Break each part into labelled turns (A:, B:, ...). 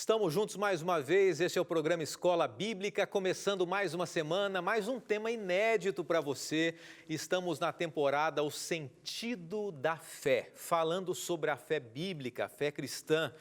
A: Estamos juntos mais uma vez, este é o programa Escola Bíblica, começando mais uma semana, mais um tema inédito para você. Estamos na temporada O Sentido da Fé, falando sobre a fé bíblica, a fé cristã.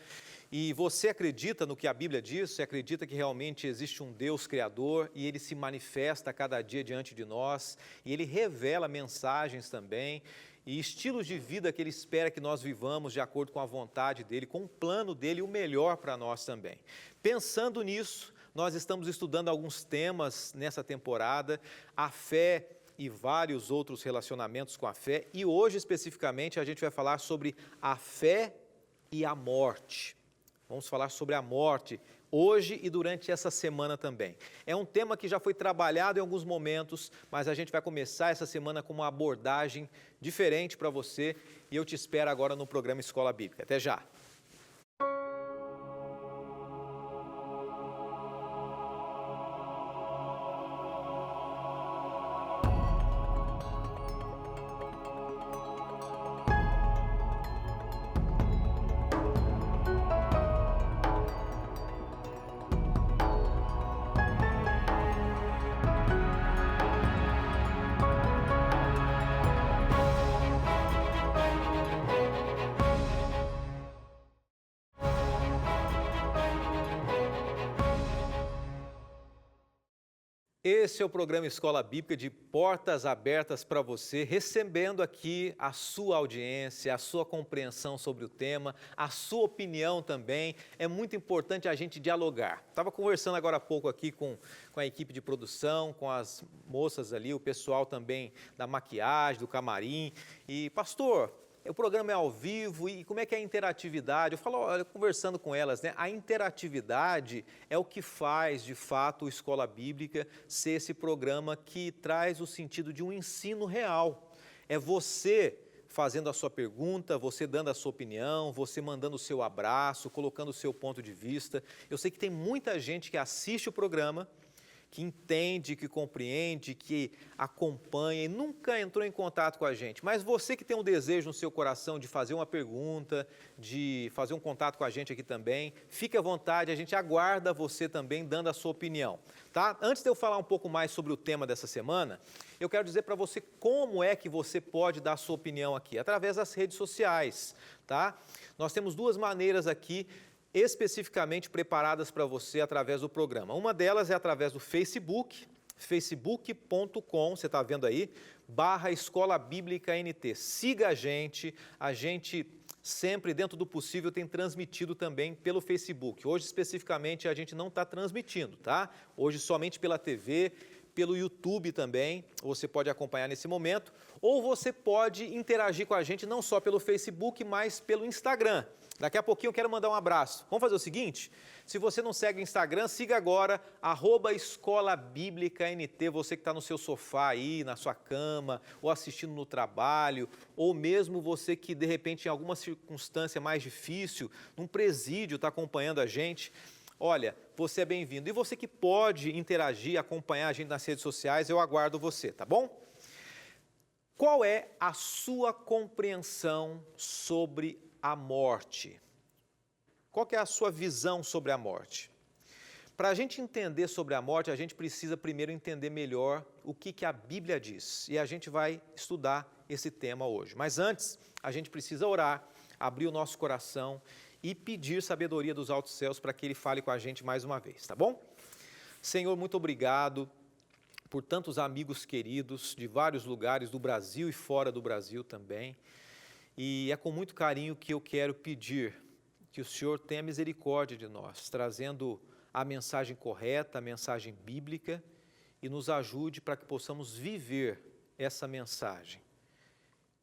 A: E você acredita no que a Bíblia diz? Você acredita que realmente existe um Deus Criador e Ele se manifesta a cada dia diante de nós e Ele revela mensagens também e estilos de vida que Ele espera que nós vivamos de acordo com a vontade dEle, com o plano dEle, o melhor para nós também. Pensando nisso, nós estamos estudando alguns temas nessa temporada, a fé e vários outros relacionamentos com a fé, e hoje especificamente a gente vai falar sobre a fé e a morte. Vamos falar sobre a morte hoje e durante essa semana também. É um tema que já foi trabalhado em alguns momentos, mas a gente vai começar essa semana com uma abordagem diferente para você e eu te espero agora no programa Escola Bíblica. Até já! Esse é o programa Escola Bíblica de portas abertas para você, recebendo aqui a sua audiência, a sua compreensão sobre o tema, a sua opinião também. É muito importante a gente dialogar. Estava conversando agora há pouco aqui com a equipe de produção, com as moças ali, o pessoal também da maquiagem, do camarim. E, pastor, o programa é ao vivo e como é que é a interatividade? Eu falo, olha, conversando com elas, né? A interatividade é o que faz, de fato, o Escola Bíblica ser esse programa que traz o sentido de um ensino real. É você fazendo a sua pergunta, você dando a sua opinião, você mandando o seu abraço, colocando o seu ponto de vista. Eu sei que tem muita gente que assiste o programa, que entende, que compreende, que acompanha e nunca entrou em contato com a gente. Mas você que tem um desejo no seu coração de fazer uma pergunta, de fazer um contato com a gente aqui também, fique à vontade, a gente aguarda você também dando a sua opinião, tá? Antes de eu falar um pouco mais sobre o tema dessa semana, eu quero dizer para você como é que você pode dar a sua opinião aqui, através das redes sociais, tá? Nós temos duas maneiras aqui especificamente preparadas para você através do programa. Uma delas é através do Facebook, facebook.com, você está vendo aí, /Escola Bíblica NT. Siga a gente sempre, dentro do possível, tem transmitido também pelo Facebook. Hoje, especificamente, a gente não está transmitindo, tá? Hoje, somente pela TV, pelo YouTube também, você pode acompanhar nesse momento, ou você pode interagir com a gente não só pelo Facebook, mas pelo Instagram. Daqui a pouquinho eu quero mandar um abraço. Vamos fazer o seguinte? Se você não segue o Instagram, siga agora, @Escola Bíblica NT, você que está no seu sofá aí, na sua cama, ou assistindo no trabalho, ou mesmo você que de repente em alguma circunstância mais difícil, num presídio, está acompanhando a gente. Olha, você é bem-vindo. E você que pode interagir, acompanhar a gente nas redes sociais, eu aguardo você, tá bom? Qual é a sua compreensão sobre a morte? Qual que é a sua visão sobre a morte? Para a gente entender sobre a morte, a gente precisa primeiro entender melhor o que a Bíblia diz. E a gente vai estudar esse tema hoje. Mas antes, a gente precisa orar, abrir o nosso coração e pedir sabedoria dos altos céus para que Ele fale com a gente mais uma vez, tá bom? Senhor, muito obrigado por tantos amigos queridos de vários lugares do Brasil e fora do Brasil também. E é com muito carinho que eu quero pedir que o Senhor tenha misericórdia de nós, trazendo a mensagem correta, a mensagem bíblica, e nos ajude para que possamos viver essa mensagem.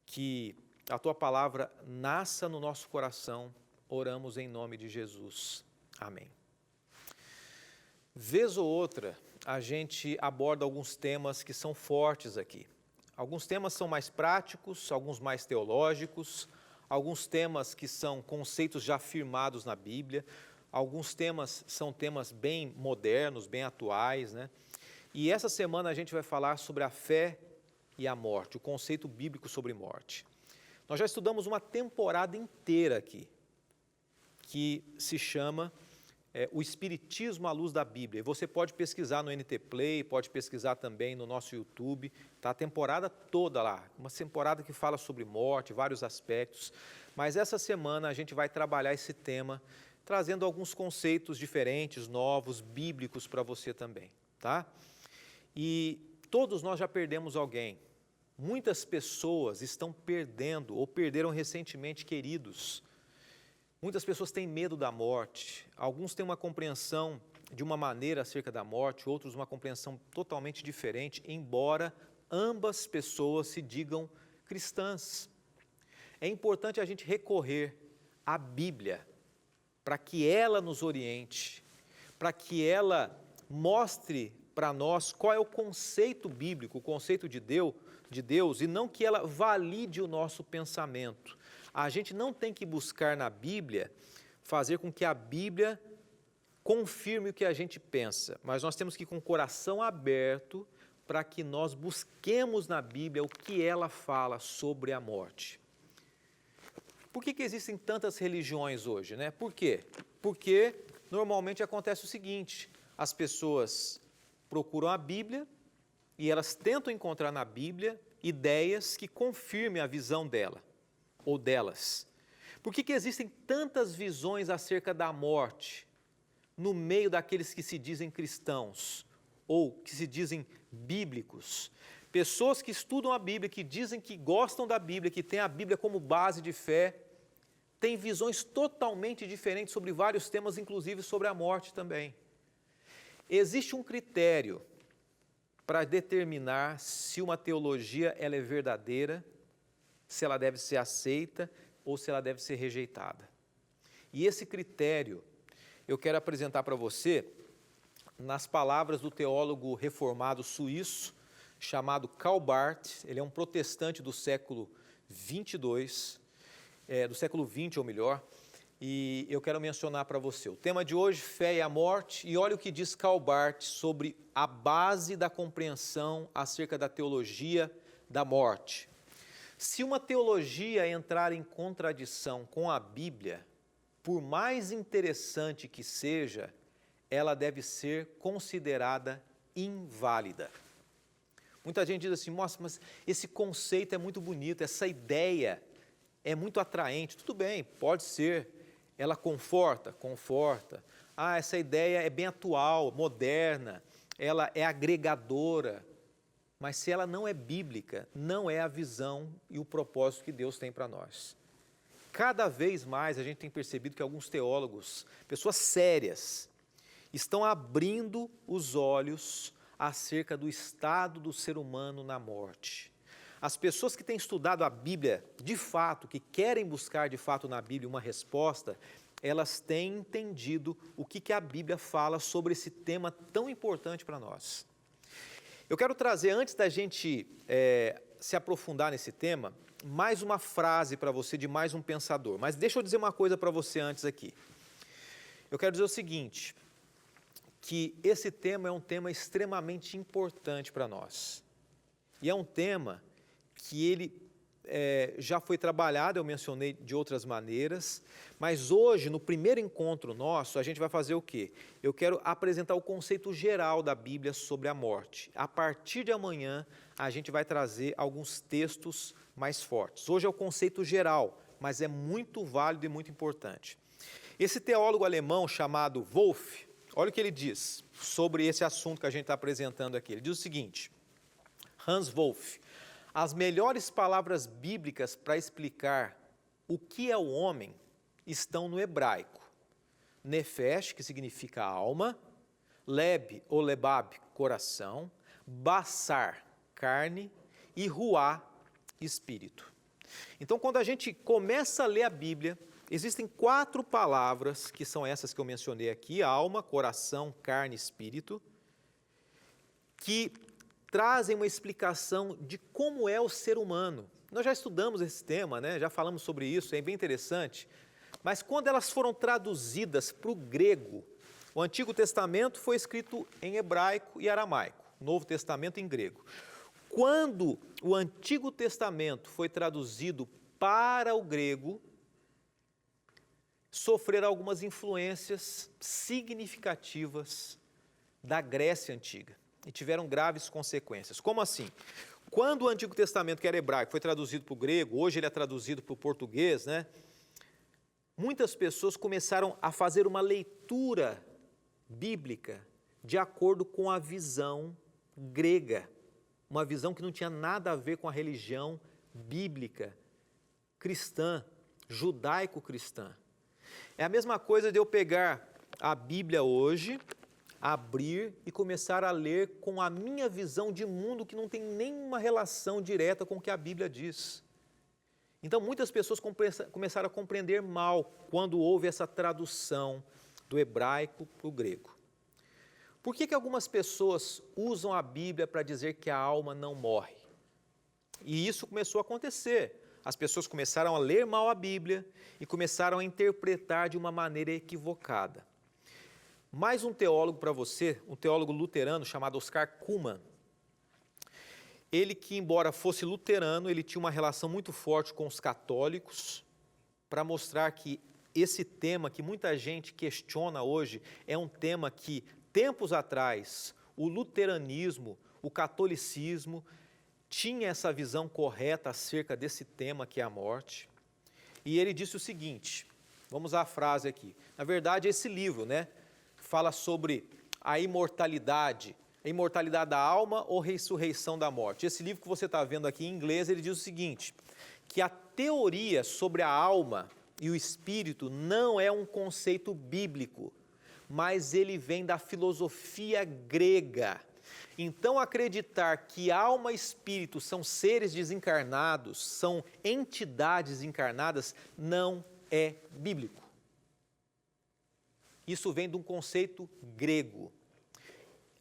A: Que a Tua palavra nasça no nosso coração, oramos em nome de Jesus. Amém. Vez ou outra, a gente aborda alguns temas que são fortes aqui. Alguns temas são mais práticos, alguns mais teológicos, alguns temas que são conceitos já firmados na Bíblia, alguns temas são temas bem modernos, bem atuais, né? E essa semana a gente vai falar sobre a fé e a morte, o conceito bíblico sobre morte. Nós já estudamos uma temporada inteira aqui, que se chama o Espiritismo à Luz da Bíblia. E você pode pesquisar no NT Play, pode pesquisar também no nosso YouTube. Está a temporada toda lá, uma temporada que fala sobre morte, vários aspectos. Mas essa semana a gente vai trabalhar esse tema, trazendo alguns conceitos diferentes, novos, bíblicos para você também, tá? E todos nós já perdemos alguém. Muitas pessoas estão perdendo ou perderam recentemente queridos. Muitas pessoas têm medo da morte. Alguns têm uma compreensão de uma maneira acerca da morte, outros uma compreensão totalmente diferente, embora ambas pessoas se digam cristãs. É importante a gente recorrer à Bíblia para que ela nos oriente, para que ela mostre para nós qual é o conceito bíblico, o conceito de Deus, e não que ela valide o nosso pensamento. A gente não tem que buscar na Bíblia fazer com que a Bíblia confirme o que a gente pensa, mas nós temos que ir com o coração aberto para que nós busquemos na Bíblia o que ela fala sobre a morte. Por que existem tantas religiões hoje, né? Por quê? Porque normalmente acontece o seguinte: as pessoas procuram a Bíblia e elas tentam encontrar na Bíblia ideias que confirmem a visão dela ou delas. Por que existem tantas visões acerca da morte no meio daqueles que se dizem cristãos ou que se dizem bíblicos? Pessoas que estudam a Bíblia, que dizem que gostam da Bíblia, que têm a Bíblia como base de fé, têm visões totalmente diferentes sobre vários temas, inclusive sobre a morte também. Existe um critério para determinar se uma teologia ela é verdadeira, se ela deve ser aceita ou se ela deve ser rejeitada. E esse critério eu quero apresentar para você nas palavras do teólogo reformado suíço, chamado Karl Barth. Ele é um protestante do século 22, do século 20 ou melhor, e eu quero mencionar para você. O tema de hoje, fé e a morte, e olha o que diz Karl Barth sobre a base da compreensão acerca da teologia da morte. Se uma teologia entrar em contradição com a Bíblia, por mais interessante que seja, ela deve ser considerada inválida. Muita gente diz assim: nossa, mas esse conceito é muito bonito, essa ideia é muito atraente. Tudo bem, pode ser, ela conforta. Ah, essa ideia é bem atual, moderna, ela é agregadora. Mas se ela não é bíblica, não é a visão e o propósito que Deus tem para nós. Cada vez mais a gente tem percebido que alguns teólogos, pessoas sérias, estão abrindo os olhos acerca do estado do ser humano na morte. As pessoas que têm estudado a Bíblia de fato, que querem buscar de fato na Bíblia uma resposta, elas têm entendido o que a Bíblia fala sobre esse tema tão importante para nós. Eu quero trazer, antes da gente se aprofundar nesse tema, mais uma frase para você de mais um pensador. Mas deixa eu dizer uma coisa para você antes aqui. Eu quero dizer o seguinte, que esse tema é um tema extremamente importante para nós. E é um tema que ele já foi trabalhado, eu mencionei de outras maneiras, mas hoje, no primeiro encontro nosso, a gente vai fazer o quê? Eu quero apresentar o conceito geral da Bíblia sobre a morte. A partir de amanhã, a gente vai trazer alguns textos mais fortes. Hoje é o conceito geral, mas é muito válido e muito importante. Esse teólogo alemão chamado Wolff, olha o que ele diz sobre esse assunto que a gente está apresentando aqui. Ele diz o seguinte: Hans Wolff: as melhores palavras bíblicas para explicar o que é o homem estão no hebraico. Nefesh, que significa alma, leb ou lebab, coração, basar, carne, e ruá, espírito. Então, quando a gente começa a ler a Bíblia, existem 4 palavras, que são essas que eu mencionei aqui: alma, coração, carne, espírito, que trazem uma explicação de como é o ser humano. Nós já estudamos esse tema, né? Já falamos sobre isso, é bem interessante. Mas quando elas foram traduzidas para o grego, o Antigo Testamento foi escrito em hebraico e aramaico, o Novo Testamento em grego. Quando o Antigo Testamento foi traduzido para o grego, sofreram algumas influências significativas da Grécia Antiga e tiveram graves consequências. Como assim? Quando o Antigo Testamento, que era hebraico, foi traduzido para o grego, hoje ele é traduzido para o português, né? Muitas pessoas começaram a fazer uma leitura bíblica de acordo com a visão grega, uma visão que não tinha nada a ver com a religião bíblica, cristã, judaico-cristã. É a mesma coisa de eu pegar a Bíblia hoje, abrir e começar a ler com a minha visão de mundo que não tem nenhuma relação direta com o que a Bíblia diz. Então, muitas pessoas começaram a compreender mal quando houve essa tradução do hebraico para o grego. Por que algumas pessoas usam a Bíblia para dizer que a alma não morre? E isso começou a acontecer. As pessoas começaram a ler mal a Bíblia e começaram a interpretar de uma maneira equivocada. Mais um teólogo para você, um teólogo luterano chamado Oscar Cullmann. Ele que, embora fosse luterano, ele tinha uma relação muito forte com os católicos para mostrar que esse tema que muita gente questiona hoje é um tema que, tempos atrás, o luteranismo, o catolicismo, tinha essa visão correta acerca desse tema que é a morte. E ele disse o seguinte, vamos à frase aqui. Na verdade, esse livro, né, fala sobre a imortalidade da alma ou ressurreição da morte. Esse livro que você está vendo aqui em inglês, ele diz o seguinte, que a teoria sobre a alma e o espírito não é um conceito bíblico, mas ele vem da filosofia grega. Então, acreditar que alma e espírito são seres desencarnados, são entidades encarnadas, não é bíblico. Isso vem de um conceito grego.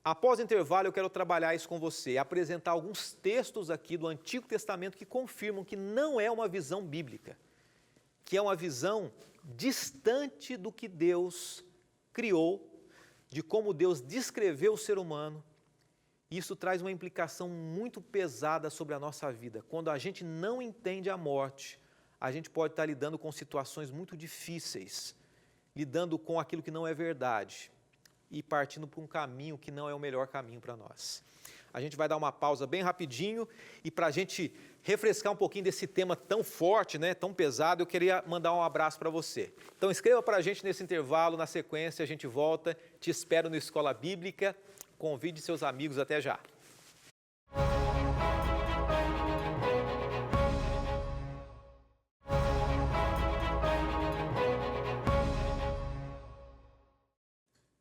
A: Após o intervalo, eu quero trabalhar isso com você, apresentar alguns textos aqui do Antigo Testamento que confirmam que não é uma visão bíblica, que é uma visão distante do que Deus criou, de como Deus descreveu o ser humano. Isso traz uma implicação muito pesada sobre a nossa vida. Quando a gente não entende a morte, a gente pode estar lidando com situações muito difíceis, lidando com aquilo que não é verdade e partindo por um caminho que não é o melhor caminho para nós. A gente vai dar uma pausa bem rapidinho e para a gente refrescar um pouquinho desse tema tão forte, né, tão pesado, eu queria mandar um abraço para você. Então escreva para a gente nesse intervalo, na sequência a gente volta, te espero no Escola Bíblica, convide seus amigos, até já.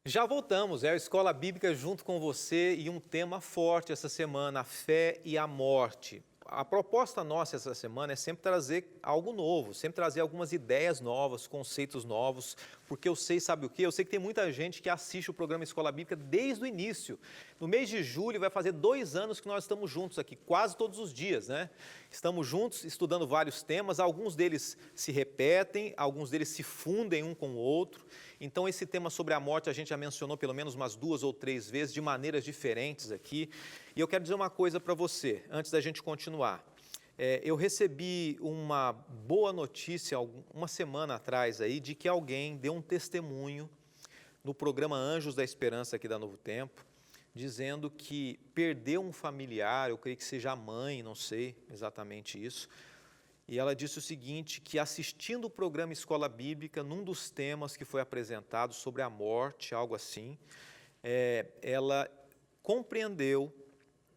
A: Já voltamos, é a Escola Bíblica junto com você e um tema forte essa semana, a fé e a morte. A proposta nossa essa semana é sempre trazer algo novo, sempre trazer algumas ideias novas, conceitos novos, porque eu sei, sabe o quê? Eu sei que tem muita gente que assiste o programa Escola Bíblica desde o início. No mês de julho vai fazer 2 anos que nós estamos juntos aqui, quase todos os dias, né? Estamos juntos estudando vários temas, alguns deles se repetem, alguns deles se fundem um com o outro. Então esse tema sobre a morte a gente já mencionou pelo menos umas 2 ou 3 vezes, de maneiras diferentes aqui. E eu quero dizer uma coisa para você, antes da gente continuar. Eu recebi uma boa notícia uma semana atrás aí, de que alguém deu um testemunho no programa Anjos da Esperança aqui da Novo Tempo, dizendo que perdeu um familiar, eu creio que seja a mãe, não sei exatamente isso. E ela disse o seguinte, que assistindo o programa Escola Bíblica, num dos temas que foi apresentado sobre a morte, algo assim, ela compreendeu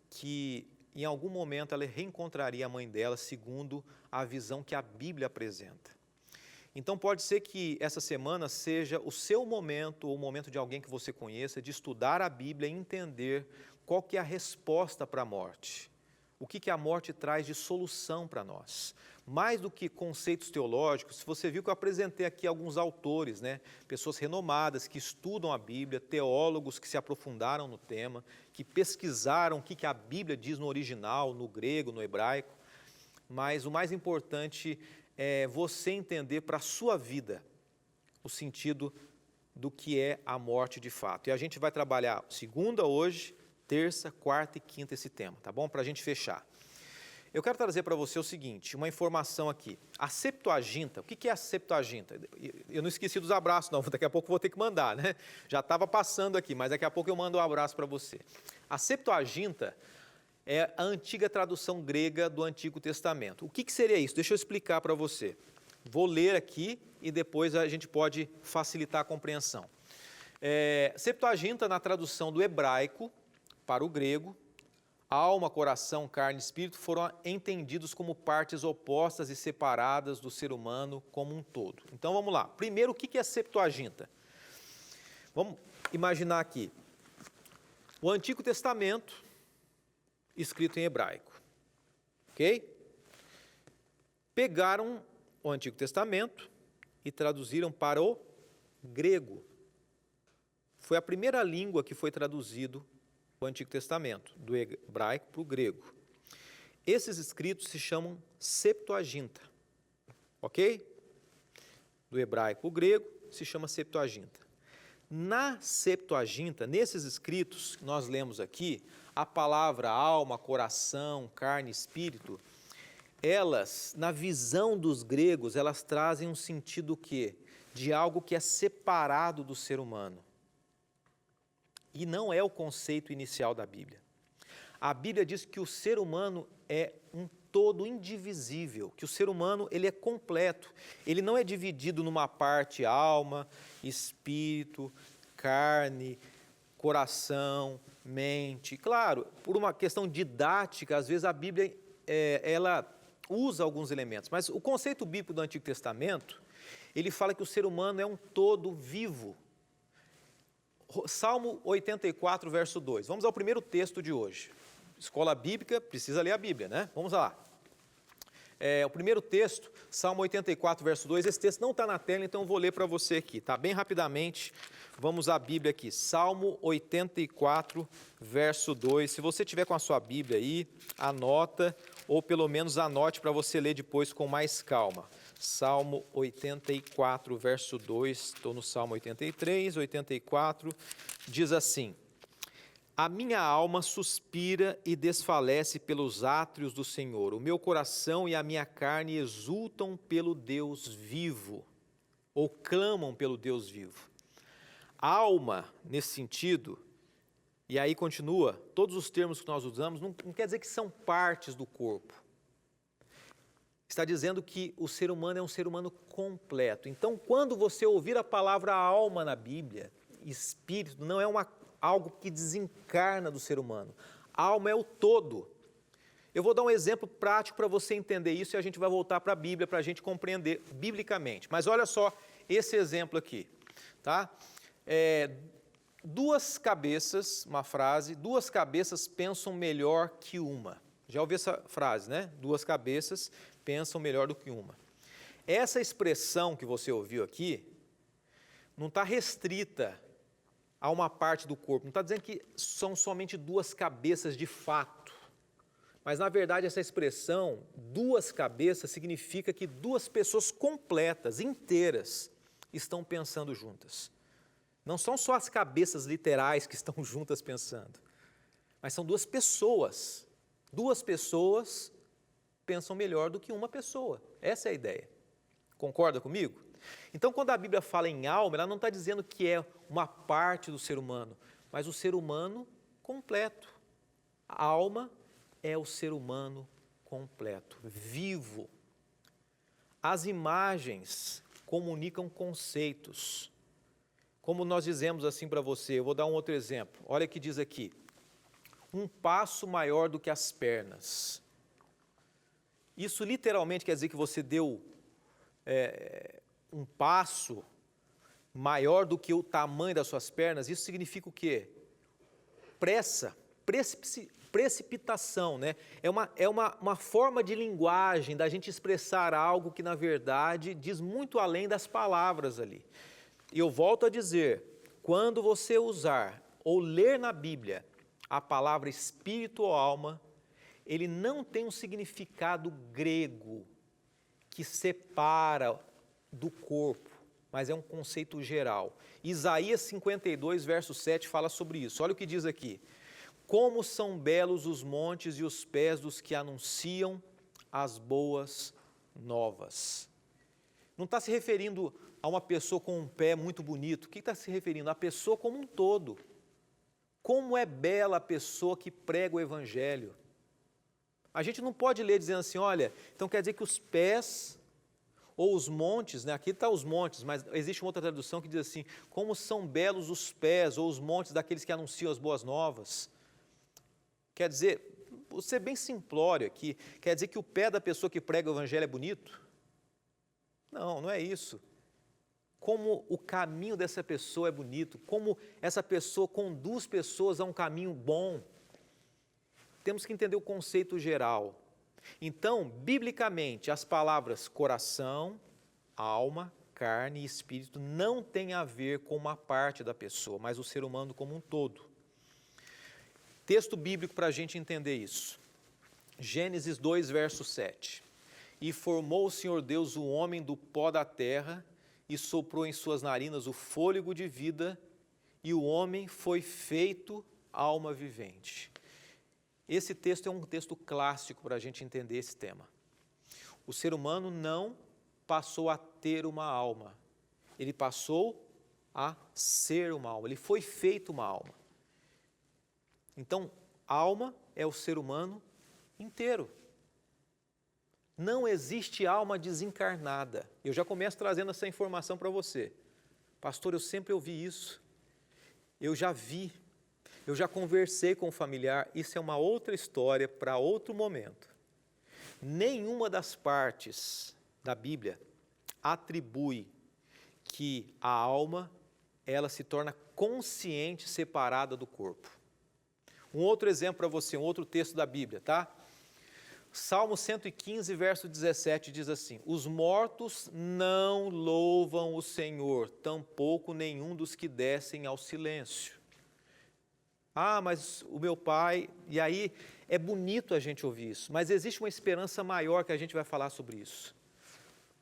A: que em algum momento ela reencontraria a mãe dela, segundo a visão que a Bíblia apresenta. Então pode ser que essa semana seja o seu momento, ou o momento de alguém que você conheça, de estudar a Bíblia e entender qual que é a resposta para a morte. O que a morte traz de solução para nós. Mais do que conceitos teológicos, você viu que eu apresentei aqui alguns autores, né? Pessoas renomadas que estudam a Bíblia, teólogos que se aprofundaram no tema, que pesquisaram o que a Bíblia diz no original, no grego, no hebraico. Mas o mais importante é você entender para a sua vida o sentido do que é a morte de fato. E a gente vai trabalhar segunda hoje, terça, quarta e quinta esse tema, tá bom? Para a gente fechar. Eu quero trazer para você o seguinte, uma informação aqui. A Septuaginta, o que é a Septuaginta? Eu não esqueci dos abraços não, daqui a pouco vou ter que mandar, né? Já estava passando aqui, mas daqui a pouco eu mando um abraço para você. A Septuaginta é a antiga tradução grega do Antigo Testamento. O que seria isso? Deixa eu explicar para você. Vou ler aqui e depois a gente pode facilitar a compreensão. Septuaginta, na tradução do hebraico para o grego, alma, coração, carne e espírito foram entendidos como partes opostas e separadas do ser humano como um todo. Então vamos lá. Primeiro, o que é a Septuaginta? Vamos imaginar aqui. O Antigo Testamento, escrito em hebraico. Ok? Pegaram o Antigo Testamento e traduziram para o grego. Foi a primeira língua que foi traduzido o Antigo Testamento, do hebraico para o grego. Esses escritos se chamam Septuaginta, ok? Do hebraico para o grego se chama Septuaginta. Na Septuaginta, nesses escritos que nós lemos aqui, a palavra alma, coração, carne, espírito, elas, na visão dos gregos, elas trazem um sentido quê? De algo que é separado do ser humano. E não é o conceito inicial da Bíblia. A Bíblia diz que o ser humano é um todo indivisível, que o ser humano ele é completo. Ele não é dividido numa parte alma, espírito, carne, coração, mente. Claro, por uma questão didática, às vezes a Bíblia ela usa alguns elementos, mas o conceito bíblico do Antigo Testamento, ele fala que o ser humano é um todo vivo. Salmo 84, verso 2. Vamos ao primeiro texto de hoje. Escola bíblica, precisa ler a Bíblia, né? Vamos lá. O primeiro texto, Salmo 84, verso 2. Esse texto não está na tela, então eu vou ler para você aqui, tá? Bem rapidamente, vamos à Bíblia aqui. Salmo 84, verso 2. Se você tiver com a sua Bíblia aí, anota, ou pelo menos anote para você ler depois com mais calma. Salmo 84, verso 2, estou no Salmo 83, 84, diz assim: a minha alma suspira e desfalece pelos átrios do Senhor, o meu coração e a minha carne exultam pelo Deus vivo, ou clamam pelo Deus vivo. Alma, nesse sentido, e aí continua, todos os termos que nós usamos, não quer dizer que são partes do corpo. Está dizendo que o ser humano é um ser humano completo. Então, quando você ouvir a palavra alma na Bíblia, espírito, não é algo que desencarna do ser humano. Alma é o todo. Eu vou dar um exemplo prático para você entender isso e a gente vai voltar para a Bíblia para a gente compreender biblicamente. Mas olha só esse exemplo aqui, tá? Duas cabeças, uma frase, duas cabeças pensam melhor que uma. Já ouviu essa frase, né? Duas cabeças pensam melhor do que uma. Essa expressão que você ouviu aqui não está restrita a uma parte do corpo, não está dizendo que são somente duas cabeças de fato, mas na verdade essa expressão, duas cabeças, significa que duas pessoas completas, inteiras, estão pensando juntas. Não são só as cabeças literais que estão juntas pensando, mas são duas pessoas. Duas pessoas pensam melhor do que uma pessoa. Essa é a ideia. Concorda comigo? Então, quando a Bíblia fala em alma, ela não está dizendo que é uma parte do ser humano, mas o ser humano completo. A alma é o ser humano completo, vivo. As imagens comunicam conceitos. Como nós dizemos assim para você, eu vou dar um outro exemplo. Olha o que diz aqui. Um passo maior do que as pernas. Isso literalmente quer dizer que você deu um passo maior do que o tamanho das suas pernas. Isso significa o quê? Precipitação, né? É uma forma de linguagem da gente expressar algo que, na verdade, diz muito além das palavras ali. E eu volto a dizer, quando você usar ou ler na Bíblia a palavra espírito ou alma, ele não tem um significado grego que separa do corpo, mas é um conceito geral. Isaías 52, verso 7 fala sobre isso. Olha o que diz aqui. Como são belos os montes e os pés dos que anunciam as boas novas. Não está se referindo a uma pessoa com um pé muito bonito. O que está se referindo? A pessoa como um todo. Como é bela a pessoa que prega o Evangelho. A gente não pode ler dizendo assim, olha, então quer dizer que os pés ou os montes, né? Aqui está os montes, mas existe uma outra tradução que diz assim, como são belos os pés ou os montes daqueles que anunciam as boas novas. Quer dizer, vou ser bem simplório aqui, quer dizer que o pé da pessoa que prega o Evangelho é bonito? Não, não é isso. Como o caminho dessa pessoa é bonito, como essa pessoa conduz pessoas a um caminho bom. Temos que entender o conceito geral. Então, biblicamente, as palavras coração, alma, carne e espírito não têm a ver com uma parte da pessoa, mas o ser humano como um todo. Texto bíblico para a gente entender isso. Gênesis 2, verso 7. E formou o Senhor Deus o homem do pó da terra e soprou em suas narinas o fôlego de vida, e o homem foi feito alma vivente. Esse texto é um texto clássico para a gente entender esse tema. O ser humano não passou a ter uma alma, ele passou a ser uma alma, ele foi feito uma alma. Então, alma é o ser humano inteiro. Não existe alma desencarnada. Eu já começo trazendo essa informação para você. Pastor, eu sempre ouvi isso. Eu já vi. Eu já conversei com um familiar. Isso é uma outra história para outro momento. Nenhuma das partes da Bíblia atribui que a alma, ela se torna consciente separada do corpo. Um outro exemplo para você, um outro texto da Bíblia, tá? Salmo 115, verso 17 diz assim, os mortos não louvam o Senhor, tampouco nenhum dos que descem ao silêncio. Ah, mas o meu pai... E aí, é bonito a gente ouvir isso, mas existe uma esperança maior que a gente vai falar sobre isso.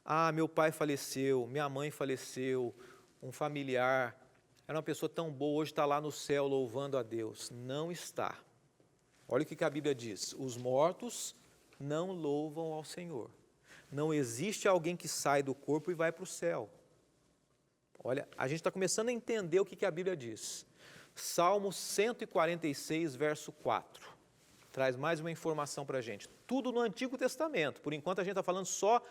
A: Ah, meu pai faleceu, minha mãe faleceu, um familiar, era uma pessoa tão boa, hoje está lá no céu louvando a Deus. Não está. Olha o que a Bíblia diz, os mortos não louvam ao Senhor. Não existe alguém que sai do corpo e vai para o céu. Olha, a gente está começando a entender o que a Bíblia diz. Salmo 146, verso 4. Traz mais uma informação para a gente. Tudo no Antigo Testamento. Por enquanto a gente está falando só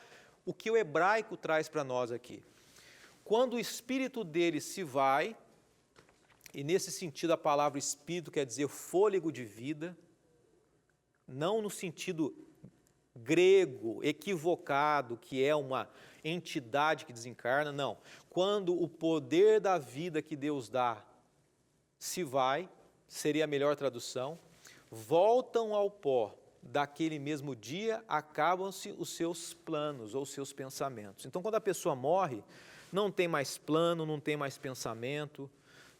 A: o que o hebraico traz para nós aqui. Quando o espírito dele se vai, e nesse sentido a palavra espírito quer dizer fôlego de vida, não no sentido grego, equivocado, que é uma entidade que desencarna, não. Quando o poder da vida que Deus dá se vai, seria a melhor tradução, voltam ao pó, daquele mesmo dia acabam-se os seus planos ou os seus pensamentos. Então, quando a pessoa morre, não tem mais plano, não tem mais pensamento,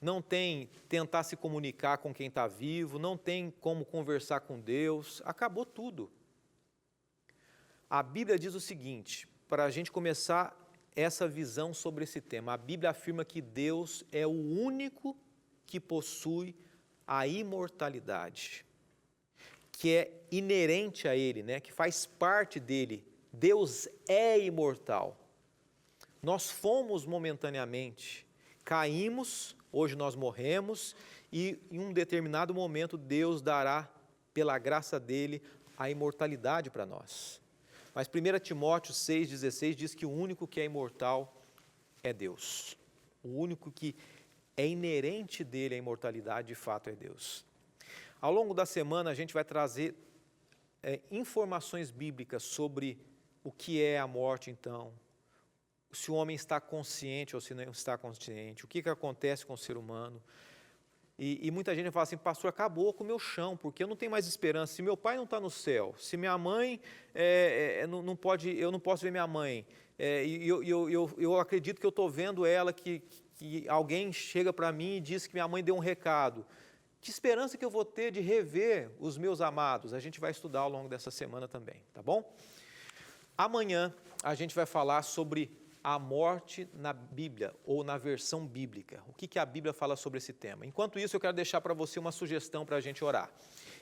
A: não tem tentar se comunicar com quem está vivo, não tem como conversar com Deus, acabou tudo. A Bíblia diz o seguinte, para a gente começar essa visão sobre esse tema, a Bíblia afirma que Deus é o único que possui a imortalidade, que é inerente a Ele, né? Que faz parte dele. Deus é imortal. Nós fomos momentaneamente, caímos, hoje nós morremos, e em um determinado momento Deus dará, pela graça dele, a imortalidade para nós. Mas 1 Timóteo 6,16 diz que o único que é imortal é Deus. O único que é inerente dele a imortalidade, de fato, é Deus. Ao longo da semana, a gente vai trazer informações bíblicas sobre o que é a morte, então, se o homem está consciente ou se não está consciente, o que acontece com o ser humano. E muita gente fala assim, pastor, acabou com o meu chão, porque eu não tenho mais esperança. Se meu pai não está no céu, se minha mãe não pode, eu não posso ver minha mãe, eu acredito que eu estou vendo ela, que alguém chega para mim e diz que minha mãe deu um recado. Que esperança que eu vou ter de rever os meus amados? A gente vai estudar ao longo dessa semana também, tá bom? Amanhã a gente vai falar sobre a morte na Bíblia ou na versão bíblica. O que a Bíblia fala sobre esse tema? Enquanto isso, eu quero deixar para você uma sugestão para a gente orar.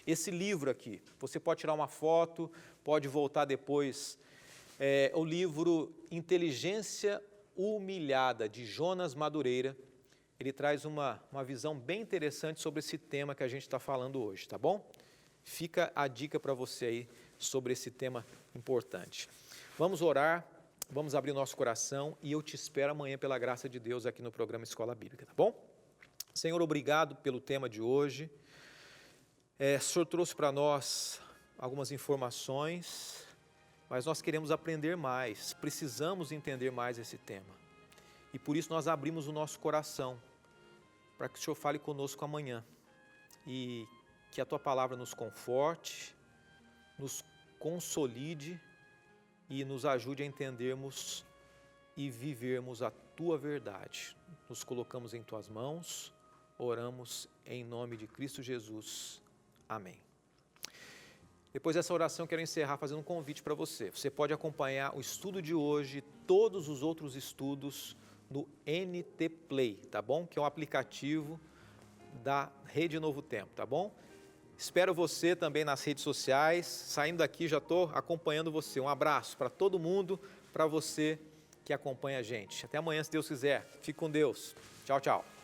A: Esse livro aqui, você pode tirar uma foto, pode voltar depois. O livro Inteligência Humilhada, de Jonas Madureira. Ele traz uma visão bem interessante sobre esse tema que a gente está falando hoje, tá bom? Fica a dica para você aí sobre esse tema importante. Vamos orar, vamos abrir nosso coração e eu te espero amanhã pela graça de Deus aqui no programa Escola Bíblica, tá bom? Senhor, obrigado pelo tema de hoje. O Senhor trouxe para nós algumas informações, mas nós queremos aprender mais, precisamos entender mais esse tema. E por isso nós abrimos o nosso coração, para que o Senhor fale conosco amanhã. E que a Tua palavra nos conforte, nos consolide e nos ajude a entendermos e vivermos a Tua verdade. Nos colocamos em Tuas mãos, oramos em nome de Cristo Jesus. Amém. Depois dessa oração, eu quero encerrar fazendo um convite para você. Você pode acompanhar o estudo de hoje, todos os outros estudos no NT Play, tá bom? Que é um aplicativo da Rede Novo Tempo, tá bom? Espero você também nas redes sociais. Saindo daqui, já estou acompanhando você. Um abraço para todo mundo, para você que acompanha a gente. Até amanhã, se Deus quiser. Fique com Deus. Tchau, tchau.